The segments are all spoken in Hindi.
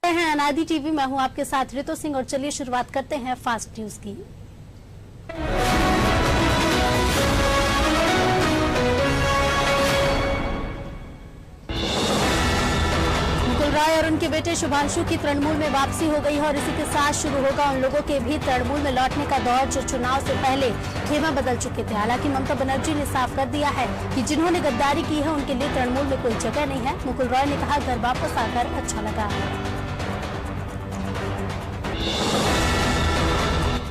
हैं अनादि टीवी। मैं हूं आपके साथ ऋतु सिंह और चलिए शुरुआत करते हैं फास्ट न्यूज की। मुकुल रॉय और उनके बेटे शुभांशु की तृणमूल में वापसी हो गई है और इसी के साथ शुरू होगा उन लोगों के भी तृणमूल में लौटने का दौर जो चुनाव से पहले खेमा बदल चुके थे। हालांकि ममता बनर्जी ने साफ कर दिया है कि जिन्होंने गद्दारी की है उनके लिए तृणमूल में कोई जगह नहीं है। मुकुल रॉय ने कहा, घर वापस आकर अच्छा लगा।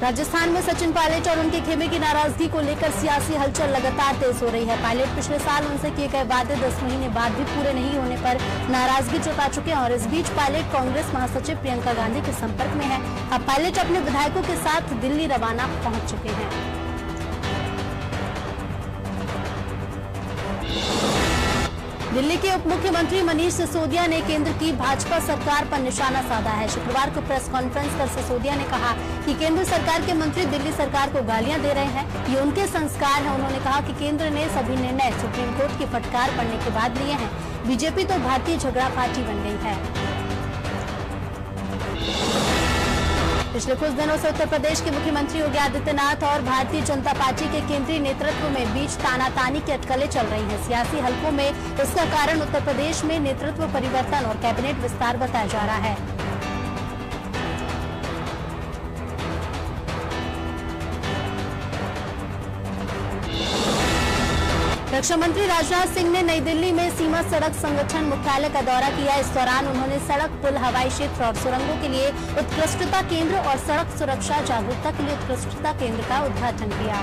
राजस्थान में सचिन पायलट और उनके खेमे की नाराजगी को लेकर सियासी हलचल लगातार तेज हो रही है। पायलट पिछले साल उनसे किए गए वादे 10 महीने बाद भी पूरे नहीं होने पर नाराजगी जता चुके हैं और इस बीच पायलट कांग्रेस महासचिव प्रियंका गांधी के संपर्क में है। अब पायलट अपने विधायकों के साथ दिल्ली रवाना पहुंच चुके हैं। दिल्ली के उप मुख्यमंत्री मनीष सिसोदिया ने केंद्र की भाजपा सरकार पर निशाना साधा है। शुक्रवार को प्रेस कॉन्फ्रेंस कर सिसोदिया ने कहा कि केंद्र सरकार के मंत्री दिल्ली सरकार को गालियां दे रहे हैं, ये उनके संस्कार हैं। उन्होंने कहा कि केंद्र ने सभी निर्णय सुप्रीम कोर्ट की फटकार पड़ने के बाद लिए हैं। बीजेपी तो भारतीय झगड़ा पार्टी बन गई है। पिछले कुछ दिनों से उत्तर प्रदेश के मुख्यमंत्री योगी आदित्यनाथ और भारतीय जनता पार्टी के केंद्रीय नेतृत्व में बीच तानातानी की अटकलें चल रही हैं। सियासी हलकों में इसका कारण उत्तर प्रदेश में नेतृत्व परिवर्तन और कैबिनेट विस्तार बताया जा रहा है। रक्षा मंत्री राजनाथ सिंह ने नई दिल्ली में सीमा सड़क संगठन मुख्यालय का दौरा किया। इस दौरान उन्होंने सड़क, पुल, हवाई क्षेत्र और सुरंगों के लिए उत्कृष्टता केंद्र और सड़क सुरक्षा जागरूकता के लिए उत्कृष्टता केंद्र का उद्घाटन किया।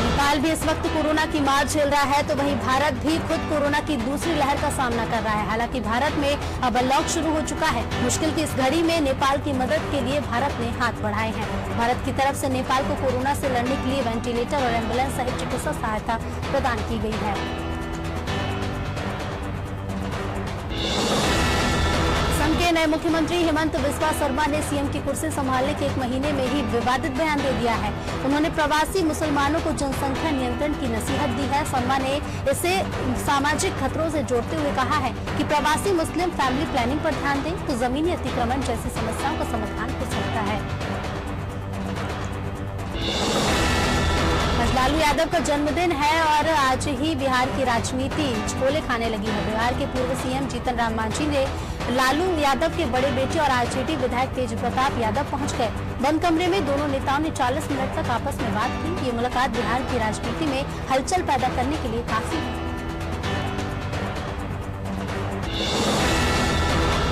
नेपाल भी इस वक्त कोरोना की मार झेल रहा है तो वहीं भारत भी खुद कोरोना की दूसरी लहर का सामना कर रहा है। हालांकि भारत में अब अनलॉक शुरू हो चुका है। मुश्किल की इस घड़ी में नेपाल की मदद के लिए भारत ने हाथ बढ़ाए हैं। भारत की तरफ से नेपाल को कोरोना से लड़ने के लिए वेंटिलेटर और एम्बुलेंस सहित चिकित्सा सहायता प्रदान की गई है। के नए मुख्यमंत्री हेमंत बिस्वा शर्मा ने सीएम की कुर्सी संभालने के 1 महीने में ही विवादित बयान दे दिया है। उन्होंने प्रवासी मुसलमानों को जनसंख्या नियंत्रण की नसीहत दी है। शर्मा ने इसे सामाजिक खतरों से जोड़ते हुए कहा है कि प्रवासी मुस्लिम फैमिली प्लानिंग पर ध्यान दें तो जमीनी अतिक्रमण जैसी समस्याओं का समाधान हो सकता है। लालू यादव का जन्मदिन है और आज ही बिहार की राजनीति छोले खाने लगी है। बिहार के पूर्व सीएम जीतन राम मांझी ने लालू यादव के बड़े बेटे और आरजेडी विधायक तेज प्रताप यादव पहुंच गए। बंद कमरे में दोनों नेताओं ने 40 मिनट तक आपस में बात की। ये मुलाकात बिहार की राजनीति में हलचल पैदा करने के लिए काफी है।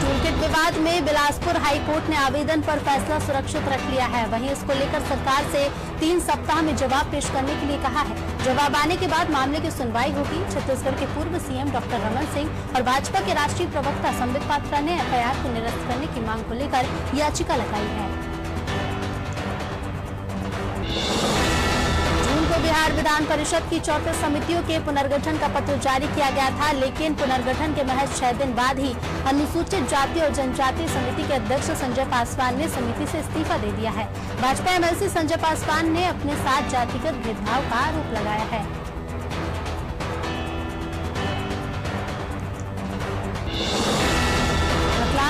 टूलकिट विवाद में बिलासपुर हाई कोर्ट ने आवेदन पर फैसला सुरक्षित रख लिया है। वहीं इसको लेकर सरकार से 3 सप्ताह में जवाब पेश करने के लिए कहा है। जवाब आने के बाद मामले की सुनवाई होगी। छत्तीसगढ़ के पूर्व सीएम डॉक्टर रमन सिंह और भाजपा के राष्ट्रीय प्रवक्ता संबित पात्रा ने एफआईआर को निरस्त करने की मांग को लेकर याचिका लगाई है। बिहार विधान परिषद की 34 समितियों के पुनर्गठन का पत्र जारी किया गया था, लेकिन पुनर्गठन के महज 6 दिन बाद ही अनुसूचित जाति और जनजाति समिति के अध्यक्ष संजय पासवान ने समिति से इस्तीफा दे दिया है। भाजपा एमएलसी संजय पासवान ने अपने साथ जातिगत भेदभाव का आरोप लगाया है।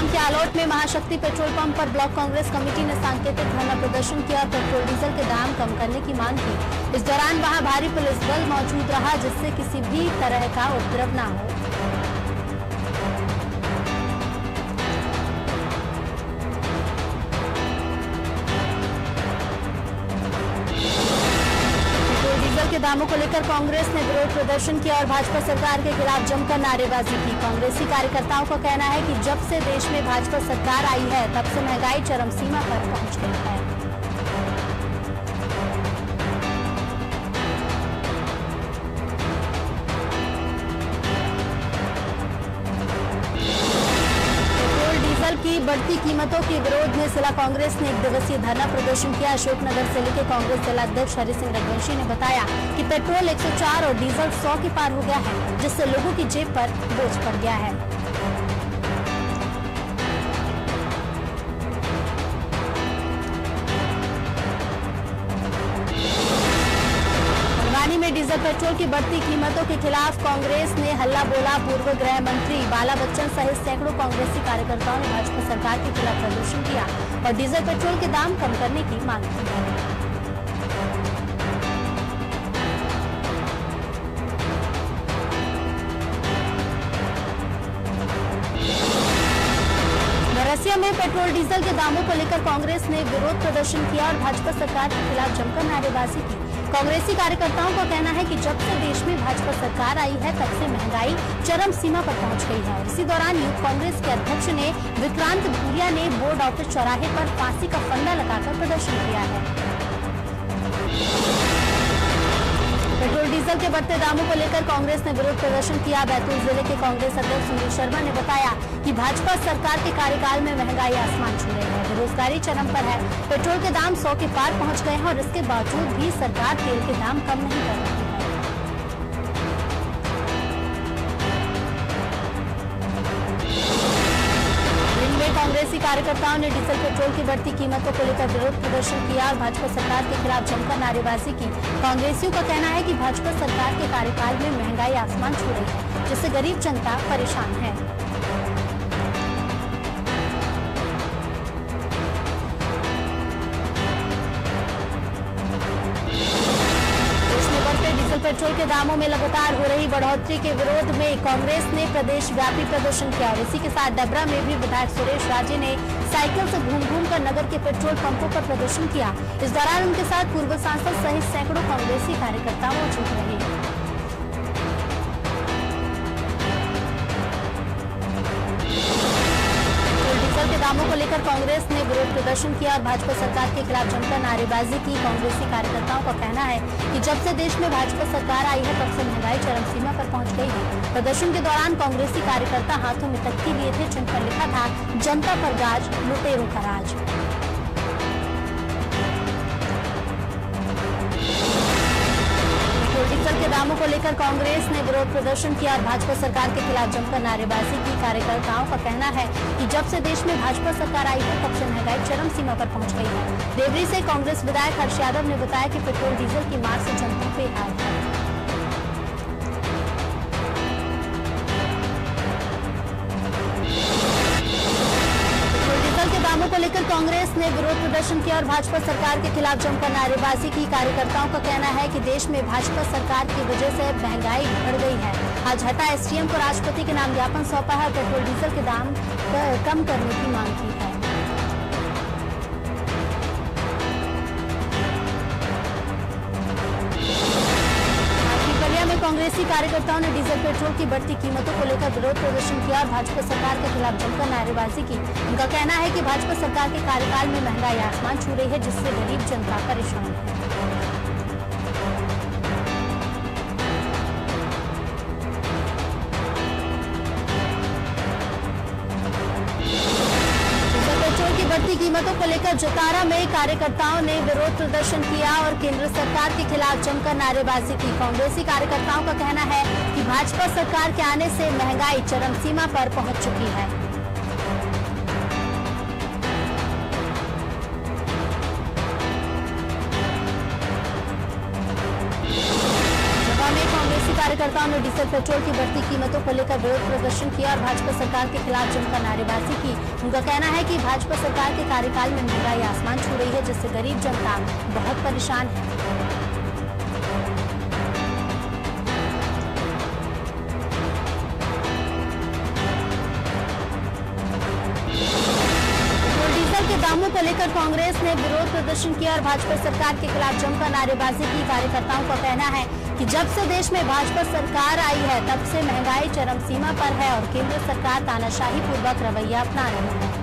के आलोट में महाशक्ति पेट्रोल पंप पर ब्लॉक कांग्रेस कमेटी ने सांकेतिक धरना प्रदर्शन किया और पेट्रोल डीजल के दाम कम करने की मांग की। इस दौरान वहां भारी पुलिस बल मौजूद रहा जिससे किसी भी तरह का उपद्रव न हो। के दामों को लेकर कांग्रेस ने विरोध प्रदर्शन किया और भाजपा सरकार के खिलाफ जमकर नारेबाजी की। कांग्रेसी कार्यकर्ताओं का कहना है कि जब से देश में भाजपा सरकार आई है तब से महंगाई चरम सीमा पर पहुंच गई है। की बढ़ती कीमतों के विरोध में जिला कांग्रेस ने 1 दिवसीय धरना प्रदर्शन किया। अशोकनगर जिले के कांग्रेस जिला अध्यक्ष हरि सिंह रघुवंशी ने बताया कि पेट्रोल 104 और डीजल 100 के पार हो गया है, जिससे लोगों की जेब पर बोझ पड़ गया है। बड़वानी में डीजल पेट्रोल की बढ़ती कीमतों के खिलाफ कांग्रेस ने हल्ला बोला। पूर्व गृह मंत्री बाला बच्चन सहित सैकड़ों कांग्रेसी कार्यकर्ताओं ने भाजपा सरकार के खिलाफ प्रदर्शन किया और डीजल पेट्रोल के दाम कम करने की मांग की है। रसिया में पेट्रोल डीजल के दामों को लेकर कांग्रेस ने विरोध प्रदर्शन किया और भाजपा सरकार के खिलाफ जमकर नारेबाजी की। कांग्रेसी कार्यकर्ताओं का कहना है कि जब से देश में भाजपा सरकार आई है तब से महंगाई चरम सीमा पर पहुंच गई है। और इसी दौरान यूथ कांग्रेस के अध्यक्ष ने विक्रांत भूरिया ने बोर्ड ऑफिस चौराहे पर फांसी का फंदा लगाकर प्रदर्शन किया है। पेट्रोल डीजल के बढ़ते दामों को लेकर कांग्रेस ने विरोध प्रदर्शन किया। बैतूल जिले के कांग्रेस अध्यक्ष सुनील शर्मा ने बताया कि भाजपा सरकार के कार्यकाल में महंगाई आसमान छू रही है, बेरोजगारी चरम पर है, पेट्रोल के दाम 100 के पार पहुंच गए हैं और इसके बावजूद भी सरकार तेल के दाम कम नहीं कर रही है। कांग्रेसी कार्यकर्ताओं ने डीजल पेट्रोल की बढ़ती कीमतों को लेकर विरोध प्रदर्शन किया और भाजपा सरकार के खिलाफ जमकर नारेबाजी की। कांग्रेसियों का कहना है कि भाजपा सरकार के कार्यकाल में महंगाई आसमान छू रही है, जिससे गरीब जनता परेशान है। डीजल पेट्रोल के दामों में लगातार हो रही बढ़ोतरी के विरोध में कांग्रेस ने प्रदेश व्यापी प्रदर्शन किया और इसी के साथ डबरा में भी विधायक सुरेश राजे ने साइकिल से घूम कर नगर के पेट्रोल पंपों पर प्रदर्शन किया। इस दौरान उनके साथ पूर्व सांसद सहित सैकड़ों कांग्रेसी कार्यकर्ता मौजूद रहे। के दामों को लेकर कांग्रेस ने विरोध प्रदर्शन किया और भाजपा सरकार के खिलाफ जमकर नारेबाजी की। कांग्रेसी कार्यकर्ताओं का कहना है कि जब से देश में भाजपा सरकार आई है तब से महंगाई चरम सीमा पर पहुंच गई है। प्रदर्शन के दौरान कांग्रेसी कार्यकर्ता हाथों में तख्ती लिए थे जिन पर लिखा था जनता पर राज, लुटेरों का राज। डीजल के दामों को लेकर कांग्रेस ने विरोध प्रदर्शन किया और भाजपा सरकार के खिलाफ जमकर नारेबाजी की। कार्यकर्ताओं का कहना है कि जब से देश में भाजपा सरकार आई है तब से महंगाई चरम सीमा पर पहुंच गई है। देवरी से कांग्रेस विधायक हर्ष यादव ने बताया कि पेट्रोल डीजल की मार से जनता बेहाल है। के दामों को लेकर कांग्रेस ने विरोध प्रदर्शन किया और भाजपा सरकार के खिलाफ जमकर नारेबाजी की। कार्यकर्ताओं का कहना है कि देश में भाजपा सरकार की वजह से महंगाई बढ़ गई है। आज हटा एसडीएम को राष्ट्रपति के नाम ज्ञापन सौंपा है और पेट्रोल डीजल के दाम कम करने की मांग की है। कांग्रेसी कार्यकर्ताओं ने डीजल पेट्रोल की बढ़ती कीमतों को लेकर विरोध प्रदर्शन किया और भाजपा सरकार के खिलाफ जमकर नारेबाजी की। उनका कहना है कि भाजपा सरकार के कार्यकाल में महंगाई आसमान छू रही है, जिससे गरीब जनता परेशान है। की बढ़ती कीमतों को लेकर जतारा में कार्यकर्ताओं ने विरोध प्रदर्शन किया और केंद्र सरकार के खिलाफ जमकर नारेबाजी की। कांग्रेसी कार्यकर्ताओं का कहना है कि भाजपा सरकार के आने से महंगाई चरम सीमा पर पहुंच चुकी है। कांग्रेसी कार्यकर्ताओं ने डीजल पेट्रोल की बढ़ती कीमतों को लेकर विरोध प्रदर्शन किया और भाजपा सरकार के खिलाफ जमकर नारेबाजी की। उनका कहना है कि भाजपा सरकार के कार्यकाल में महंगाई आसमान छू रही है, जिससे गरीब जनता बहुत परेशान है। के दामों को लेकर कांग्रेस ने विरोध प्रदर्शन किया और भाजपा सरकार के खिलाफ जमकर नारेबाजी की। कार्यकर्ताओं का कहना है कि जब से देश में भाजपा सरकार आई है तब से महंगाई चरम सीमा पर है और केंद्र सरकार तानाशाही पूर्वक रवैया अपना रही है।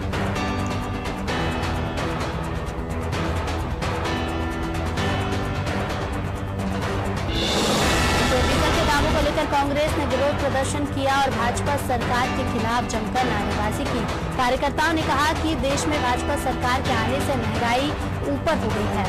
दामों को लेकर कांग्रेस ने विरोध प्रदर्शन किया और भाजपा सरकार के खिलाफ जमकर नारेबाजी की। कार्यकर्ताओं ने कहा कि देश में भाजपा सरकार के आने से महंगाई ऊपर हो गई है।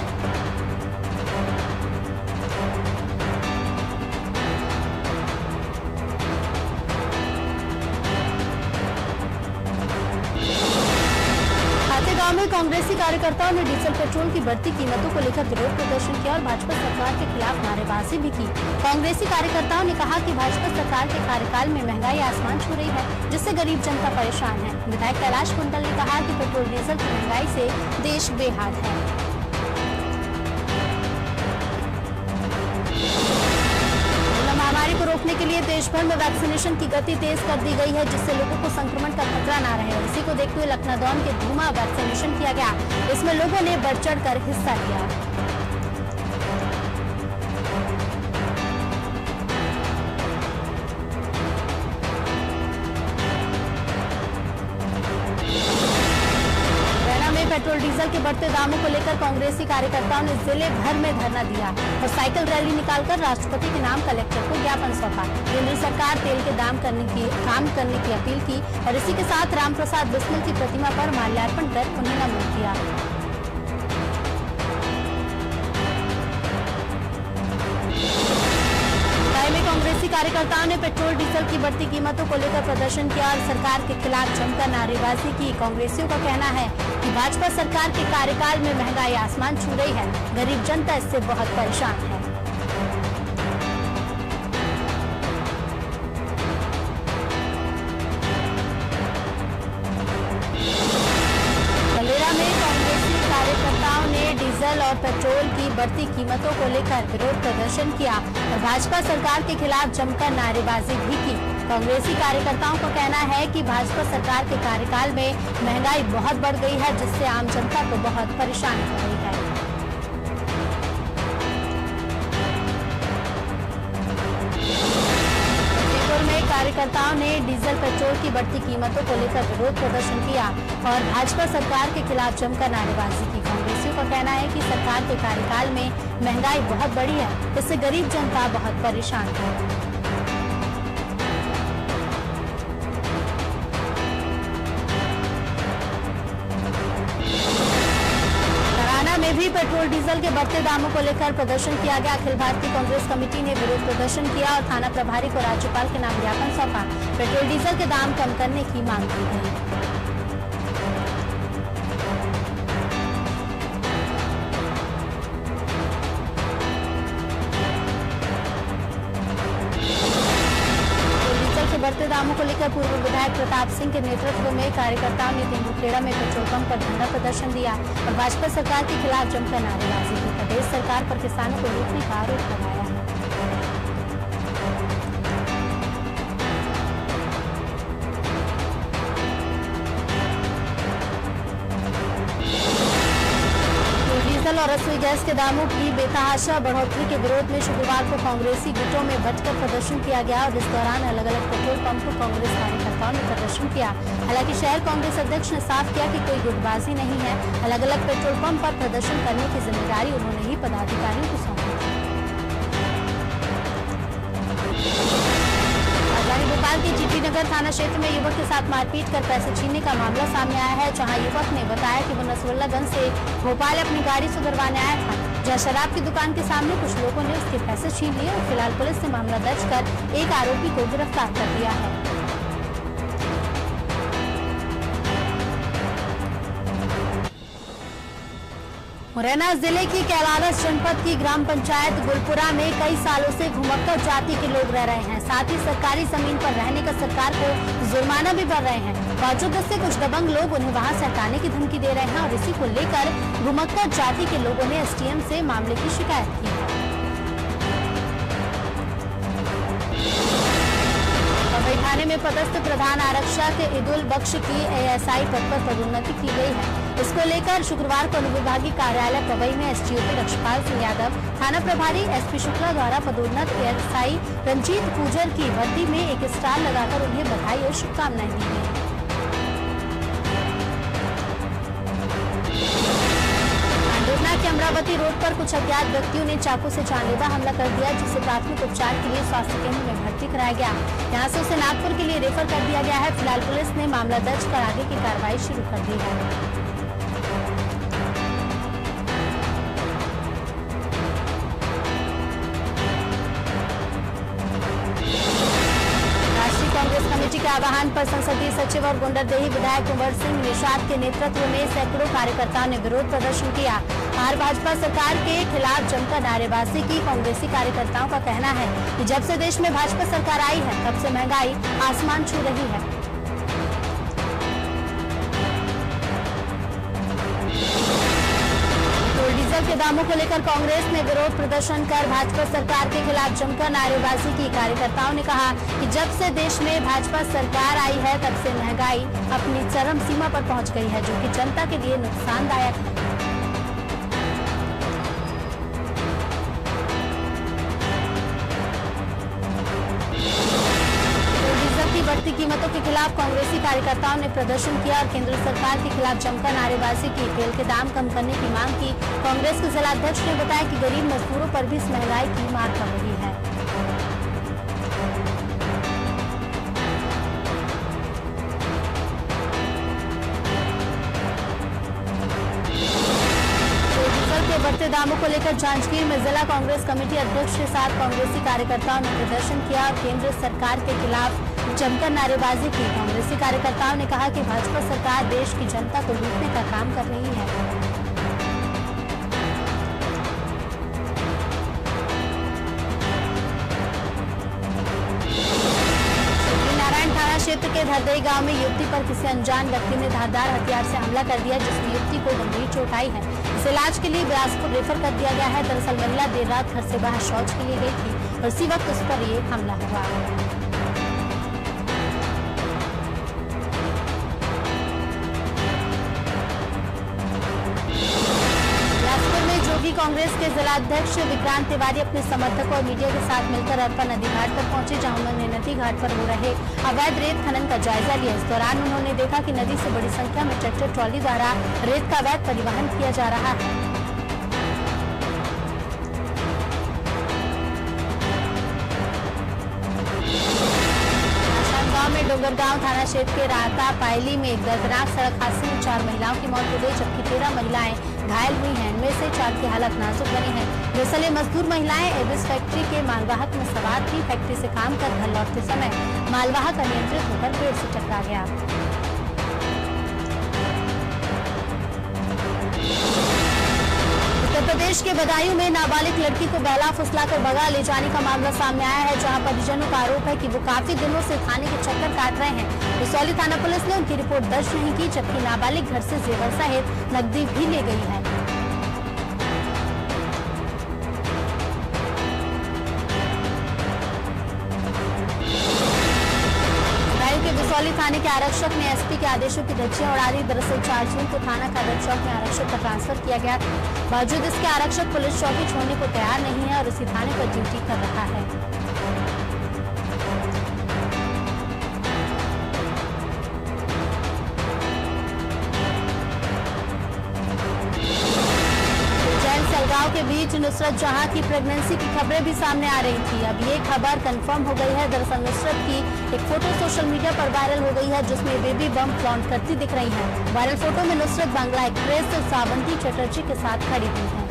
गांव में कांग्रेसी कार्यकर्ताओं ने डीजल पेट्रोल की बढ़ती कीमतों को लेकर विरोध प्रदर्शन किया और भाजपा सरकार के खिलाफ नारेबाजी भी की। कांग्रेसी कार्यकर्ताओं ने कहा कि भाजपा सरकार के कार्यकाल में महंगाई आसमान छू रही है, जिससे गरीब जनता परेशान है। विधायक कैलाश कुंडल ने कहा कि पेट्रोल डीजल की महंगाई से देश बेहाल है। महामारी को रोकने के लिए देश भर में वैक्सीनेशन की गति तेज कर दी गई है, जिससे लोगों को संक्रमण का खतरा न रहे। इसी को देखते हुए लखनऊ के धूमा वैक्सीनेशन किया गया। इसमें लोगों ने बढ़ चढ़ कर हिस्सा लिया। पेट्रोल डीजल के बढ़ते दामों को लेकर कांग्रेसी कार्यकर्ताओं ने जिले भर में धरना दिया और साइकिल रैली निकालकर राष्ट्रपति के नाम कलेक्टर को ज्ञापन सौंपा। केंद्र सरकार तेल के दाम काम करने की अपील की और इसी के साथ रामप्रसाद बिस्मिल की प्रतिमा पर माल्यार्पण कर उन्हें नमन किया। कांग्रेसी कार्यकर्ताओं ने पेट्रोल डीजल की बढ़ती कीमतों को लेकर प्रदर्शन किया और सरकार के खिलाफ जमकर नारेबाजी की। कांग्रेसियों का कहना है कि भाजपा सरकार के कार्यकाल में महंगाई आसमान छू रही है, गरीब जनता इससे बहुत परेशान है। कार्यकर्ताओं ने डीजल और पेट्रोल की बढ़ती कीमतों को लेकर विरोध प्रदर्शन किया और भाजपा सरकार के खिलाफ जमकर नारेबाजी भी की। कांग्रेसी कार्यकर्ताओं का कहना है कि भाजपा सरकार के कार्यकाल में महंगाई बहुत बढ़ गई है, जिससे आम जनता को बहुत परेशानी हो रही है। कार्यकर्ताओं ने डीजल पेट्रोल की बढ़ती कीमतों को लेकर विरोध प्रदर्शन किया और भाजपा सरकार के खिलाफ जमकर नारेबाजी की। कांग्रेसियों का कहना है कि सरकार के कार्यकाल में महंगाई बहुत बढ़ी है, इससे गरीब जनता बहुत परेशान है। में भी पेट्रोल डीजल के बढ़ते दामों को लेकर प्रदर्शन किया गया। अखिल भारतीय कांग्रेस कमेटी ने विरोध प्रदर्शन किया और थाना प्रभारी को राज्यपाल के नाम ज्ञापन सौंपा। पेट्रोल डीजल के दाम कम करने की मांग की गई। बढ़ते दामों को लेकर पूर्व विधायक प्रताप सिंह के नेतृत्व में कार्यकर्ताओं ने तेंदुखेड़ा में पेट्रोल पंप पर धरना प्रदर्शन दिया और भाजपा सरकार के खिलाफ जमकर नारेबाजी की। प्रदेश सरकार पर किसानों को लूटने का आरोप लगाया है। डीजल और रसोई गैस के दामों की बेतहाशा बढ़ोतरी के विरोध में शुक्रवार को कांग्रेसी गुटों में बंटकर प्रदर्शन किया गया और इस दौरान अलग अलग पेट्रोल पंप पर कांग्रेस कार्यकर्ताओं ने प्रदर्शन किया। हालांकि शहर कांग्रेस अध्यक्ष ने साफ किया कि कोई गुटबाजी नहीं है। अलग अलग पेट्रोल पंप पर प्रदर्शन करने की जिम्मेदारी उन्होंने ही पदाधिकारियों को सौंपी। भोपाल के जीटी नगर थाना क्षेत्र में युवक के साथ मारपीट कर पैसे छीनने का मामला सामने आया है, जहां युवक ने बताया कि वो नसरुल्लागंज से भोपाल अपनी गाड़ी सुधरवाने आया था, जहां शराब की दुकान के सामने कुछ लोगों ने उसके पैसे छीन लिए और फिलहाल पुलिस ने मामला दर्ज कर एक आरोपी को गिरफ्तार कर लिया है। मुरैना जिले की कैलाश जनपद की ग्राम पंचायत गुलपुरा में कई सालों से घुमक्कड़ जाति के लोग रह रहे हैं। साथ ही सरकारी जमीन पर रहने का सरकार को जुर्माना भी भर रहे हैं। बावजूद इससे कुछ दबंग लोग उन्हें वहां से हटाने की धमकी दे रहे हैं और इसी को लेकर घुमक्कड़ जाति के लोगों ने एसडीएम से मामले की शिकायत की है। थाने में पदस्थ प्रधान आरक्षक ईदुल बख्श की एएसआई पद पर पदोन्नति की गई है। इसको लेकर शुक्रवार को अनुविभागीय कार्यालय पवई में एसडीओपी लक्ष्यपाल सिंह यादव, थाना प्रभारी एसपी शुक्ला द्वारा पदोन्नत एएसआई रंजीत पूजर की वर्दी में एक स्टार लगाकर उन्हें बधाई और शुभकामनाएं दी गई। के अमरावती रोड पर कुछ अज्ञात व्यक्तियों ने चाकू से जानलेवा हमला कर दिया, जिसे प्राथमिक उपचार के लिए स्वास्थ्य केंद्र में भर्ती कराया गया। यहां से उसे नागपुर के लिए रेफर कर दिया गया है। फिलहाल पुलिस ने मामला दर्ज कर आगे की कार्रवाई शुरू कर दी है। कांग्रेस कमेटी के आह्वान पर संसदीय सचिव और गुंडरदेही विधायक कुंवर सिंह निषाद के नेतृत्व में सैकड़ों कार्यकर्ताओं ने विरोध प्रदर्शन किया। और भाजपा सरकार के खिलाफ जमकर नारेबाजी की। कांग्रेसी कार्यकर्ताओं का कहना है कि जब से देश में भाजपा सरकार आई है तब से महंगाई आसमान छू रही है। डीजल के दामों को लेकर कांग्रेस ने विरोध प्रदर्शन कर भाजपा सरकार के खिलाफ जमकर नारेबाजी की। कार्यकर्ताओं ने कहा कि जब से देश में भाजपा सरकार आई है तब से महंगाई अपनी चरम सीमा पर पहुंच गई है, जो कि जनता के लिए नुकसानदायक है। बढ़ती कीमतों के खिलाफ कांग्रेसी कार्यकर्ताओं ने प्रदर्शन किया और केंद्र सरकार के खिलाफ जमकर नारेबाजी की। तेल के दाम कम करने की मांग की। कांग्रेस के जिलाध्यक्ष ने बताया कि गरीब मजदूरों पर भी इस महंगाई की मार पड़ रही है। बढ़ते दामों को लेकर जांजगीर में जिला कांग्रेस कमेटी अध्यक्ष के साथ कांग्रेसी कार्यकर्ताओं ने प्रदर्शन किया और केंद्र सरकार के खिलाफ जमकर नारेबाजी की। कांग्रेसी कार्यकर्ताओं ने कहा कि भाजपा सरकार देश की जनता को लूटने का काम कर रही है। थाना क्षेत्र के धरदई गांव में युवती पर किसी अनजान व्यक्ति ने धारदार हथियार से हमला कर दिया, जिसमें युवती को गंभीर चोट आई है। इसे इलाज के लिए बिलासपुर रेफर कर दिया गया है। दरअसल महिला देर रात घर से बाहर शौच के लिए गई थी और इसी वक्त उस पर ये हमला हुआ। जोगी कांग्रेस के जिलाध्यक्ष विक्रांत तिवारी अपने समर्थकों और मीडिया के साथ मिलकर अरपा नदी घाट पर पहुंचे, जहां उन्होंने नदी घाट पर हो रहे अवैध रेत खनन का जायजा लिया। इस दौरान उन्होंने देखा कि नदी से बड़ी संख्या में ट्रैक्टर ट्रॉली द्वारा रेत का अवैध परिवहन किया जा रहा है। में डोंगरगांव थाना क्षेत्र के राता पायली में एक दर्दनाक सड़क हादसे में 4 महिलाओं की मौत हो गई, जबकि 13 महिलाएं घायल हुई हैं। इनमें से 4 की हालत नाजुक बनी है। दरअसल मजदूर महिलाएं एबिस फैक्ट्री के मालवाहक में सवार थी। फैक्ट्री से काम कर घर लौटते समय मालवाहक अनियंत्रित होकर पेड़ से टकरा गया। उत्तर प्रदेश के बदायूं में नाबालिग लड़की को बहला फुसलाकर भगा ले जाने का मामला सामने आया है, जहां परिजनों का आरोप है कि वो काफी दिनों से थाने के चक्कर काट रहे हैं। बिसौली थाना पुलिस ने उनकी रिपोर्ट दर्ज नहीं की, जबकि नाबालिग घर से जेवर सहित नकदी भी ले गई है। बिसौली थाने के आरक्षक ने एसपी के आदेशों की धज्जियां उड़ा दी। दरअसल 4 जून को थाना कादर चौक में आरक्षक का ट्रांसफर किया गया। बावजूद इसके आरक्षक पुलिस चौकी छोड़ने को तैयार नहीं है और उसी थाने पर ड्यूटी कर रहा है। गांव के बीच नुसरत जहां की प्रेगनेंसी की खबरें भी सामने आ रही थी। अब ये खबर कंफर्म हो गई है। दरअसल नुसरत की एक फोटो सोशल मीडिया पर वायरल हो गई है, जिसमें बेबी बम फ्लॉन्ट करती दिख रही है। वायरल फोटो में नुसरत बांग्ला एक्ट्रेस सावंती चटर्जी के साथ खड़ी हुई है।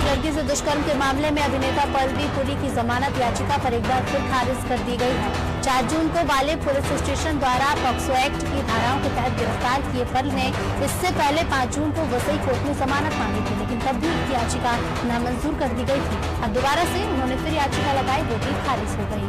लड़की से दुष्कर्म के मामले में अभिनेता पल्लवी पुरी की जमानत याचिका पर एक बार फिर खारिज कर दी गई है। 4 जून को बाले पुलिस स्टेशन द्वारा पॉक्सो एक्ट की धाराओं के तहत गिरफ्तार किए पल ने इससे पहले 5 जून को वसई कोर्ट में जमानत मांगी थी, लेकिन तब भी उनकी याचिका नामंजूर कर दी गई थी। अब दोबारा से उन्होंने फिर याचिका लगाई, वो भी खारिज हो गई।